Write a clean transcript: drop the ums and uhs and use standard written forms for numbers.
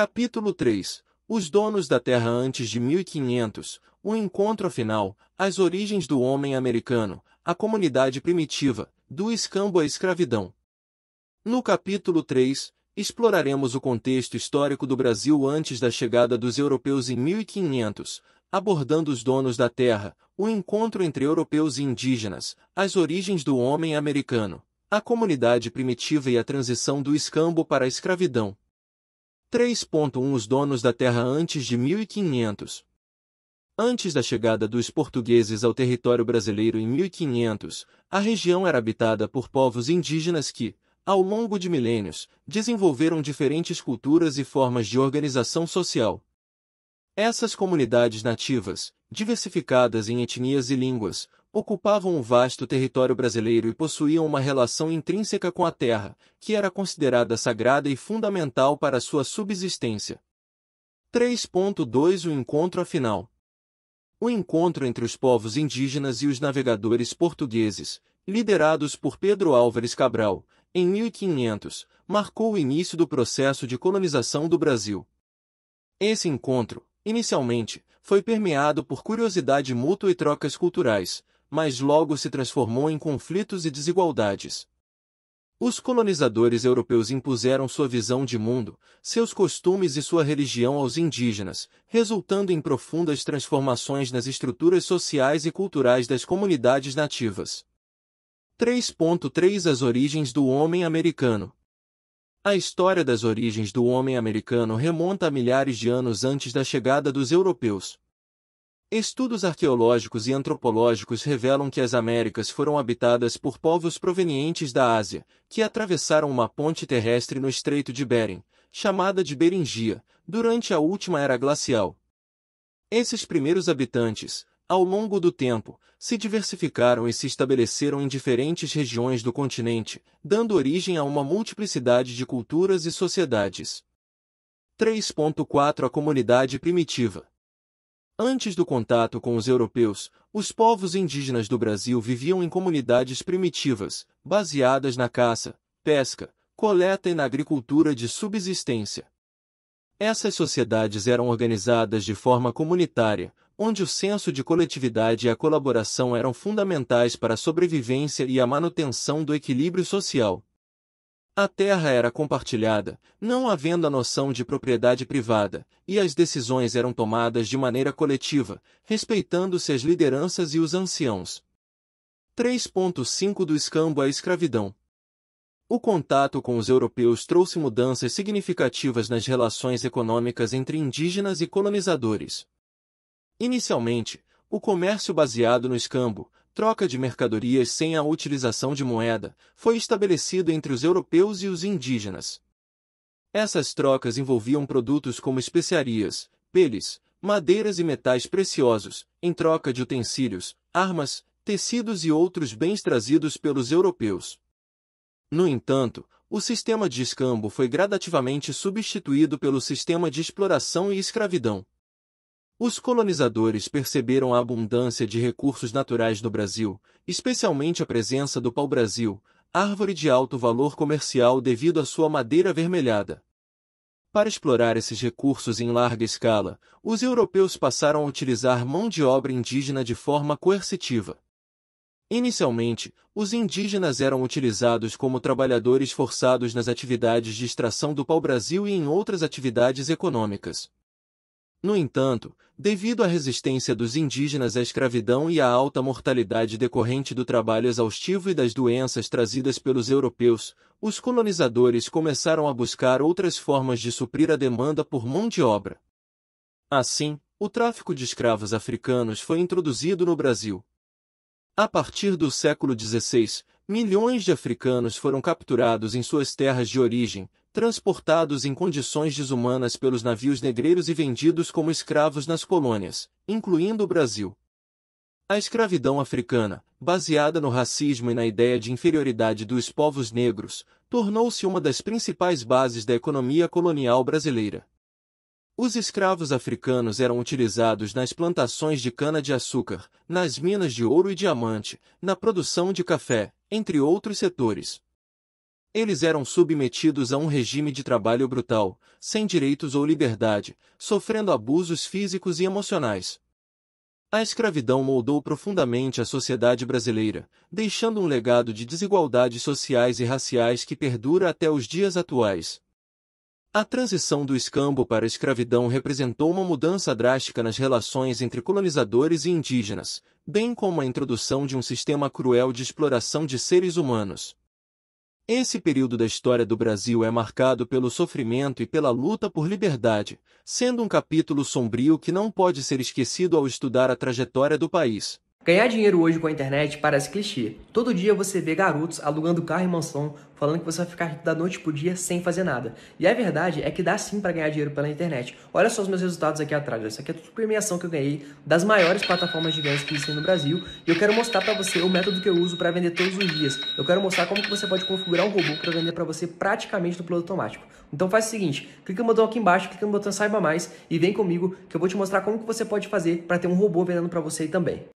Capítulo 3. Os donos da terra antes de 1500, o encontro final, as origens do homem americano, a comunidade primitiva, do escambo à escravidão. No capítulo 3, exploraremos o contexto histórico do Brasil antes da chegada dos europeus em 1500, abordando os donos da terra, o encontro entre europeus e indígenas, as origens do homem americano, a comunidade primitiva e a transição do escambo para a escravidão. 3.1 Os donos da terra antes de 1500. Antes da chegada dos portugueses ao território brasileiro em 1500, a região era habitada por povos indígenas que, ao longo de milênios, desenvolveram diferentes culturas e formas de organização social. Essas comunidades nativas, diversificadas em etnias e línguas, ocupavam um vasto território brasileiro e possuíam uma relação intrínseca com a terra, que era considerada sagrada e fundamental para sua subsistência. 3.2 O encontro afinal. O encontro entre os povos indígenas e os navegadores portugueses, liderados por Pedro Álvares Cabral, em 1500, marcou o início do processo de colonização do Brasil. Esse encontro, inicialmente, foi permeado por curiosidade mútua e trocas culturais, mas logo se transformou em conflitos e desigualdades. Os colonizadores europeus impuseram sua visão de mundo, seus costumes e sua religião aos indígenas, resultando em profundas transformações nas estruturas sociais e culturais das comunidades nativas. 3.3 As origens do homem americano. A história das origens do homem americano remonta a milhares de anos antes da chegada dos europeus. Estudos arqueológicos e antropológicos revelam que as Américas foram habitadas por povos provenientes da Ásia, que atravessaram uma ponte terrestre no Estreito de Bering, chamada de Beringia, durante a última era glacial. Esses primeiros habitantes, ao longo do tempo, se diversificaram e se estabeleceram em diferentes regiões do continente, dando origem a uma multiplicidade de culturas e sociedades. 3.4 A comunidade primitiva. Antes do contato com os europeus, os povos indígenas do Brasil viviam em comunidades primitivas, baseadas na caça, pesca, coleta e na agricultura de subsistência. Essas sociedades eram organizadas de forma comunitária, onde o senso de coletividade e a colaboração eram fundamentais para a sobrevivência e a manutenção do equilíbrio social. A terra era compartilhada, não havendo a noção de propriedade privada, e as decisões eram tomadas de maneira coletiva, respeitando-se as lideranças e os anciãos. 3.5 Do escambo à escravidão. O contato com os europeus trouxe mudanças significativas nas relações econômicas entre indígenas e colonizadores. Inicialmente, o comércio baseado no escambo, troca de mercadorias sem a utilização de moeda, foi estabelecido entre os europeus e os indígenas. Essas trocas envolviam produtos como especiarias, peles, madeiras e metais preciosos, em troca de utensílios, armas, tecidos e outros bens trazidos pelos europeus. No entanto, o sistema de escambo foi gradativamente substituído pelo sistema de exploração e escravidão. Os colonizadores perceberam a abundância de recursos naturais no Brasil, especialmente a presença do pau-brasil, árvore de alto valor comercial devido à sua madeira avermelhada. Para explorar esses recursos em larga escala, os europeus passaram a utilizar mão de obra indígena de forma coercitiva. Inicialmente, os indígenas eram utilizados como trabalhadores forçados nas atividades de extração do pau-brasil e em outras atividades econômicas. No entanto, devido à resistência dos indígenas à escravidão e à alta mortalidade decorrente do trabalho exaustivo e das doenças trazidas pelos europeus, os colonizadores começaram a buscar outras formas de suprir a demanda por mão de obra. Assim, o tráfico de escravos africanos foi introduzido no Brasil. A partir do século XVI, milhões de africanos foram capturados em suas terras de origem, transportados em condições desumanas pelos navios negreiros e vendidos como escravos nas colônias, incluindo o Brasil. A escravidão africana, baseada no racismo e na ideia de inferioridade dos povos negros, tornou-se uma das principais bases da economia colonial brasileira. Os escravos africanos eram utilizados nas plantações de cana-de-açúcar, nas minas de ouro e diamante, na produção de café, entre outros setores. Eles eram submetidos a um regime de trabalho brutal, sem direitos ou liberdade, sofrendo abusos físicos e emocionais. A escravidão moldou profundamente a sociedade brasileira, deixando um legado de desigualdades sociais e raciais que perdura até os dias atuais. A transição do escambo para a escravidão representou uma mudança drástica nas relações entre colonizadores e indígenas, bem como a introdução de um sistema cruel de exploração de seres humanos. Esse período da história do Brasil é marcado pelo sofrimento e pela luta por liberdade, sendo um capítulo sombrio que não pode ser esquecido ao estudar a trajetória do país. Ganhar dinheiro hoje com a internet parece clichê. Todo dia você vê garotos alugando carro e mansão, falando que você vai ficar rico da noite pro dia sem fazer nada. E a verdade é que dá sim para ganhar dinheiro pela internet. Olha só os meus resultados aqui atrás. Essa aqui é tudo premiação que eu ganhei das maiores plataformas de ganhos que existem no Brasil. E eu quero mostrar para você o método que eu uso para vender todos os dias. Eu quero mostrar como que você pode configurar um robô para vender para você praticamente no piloto automático. Então faz o seguinte, clica no botão aqui embaixo, clica no botão Saiba Mais e vem comigo que eu vou te mostrar como que você pode fazer para ter um robô vendendo para você também.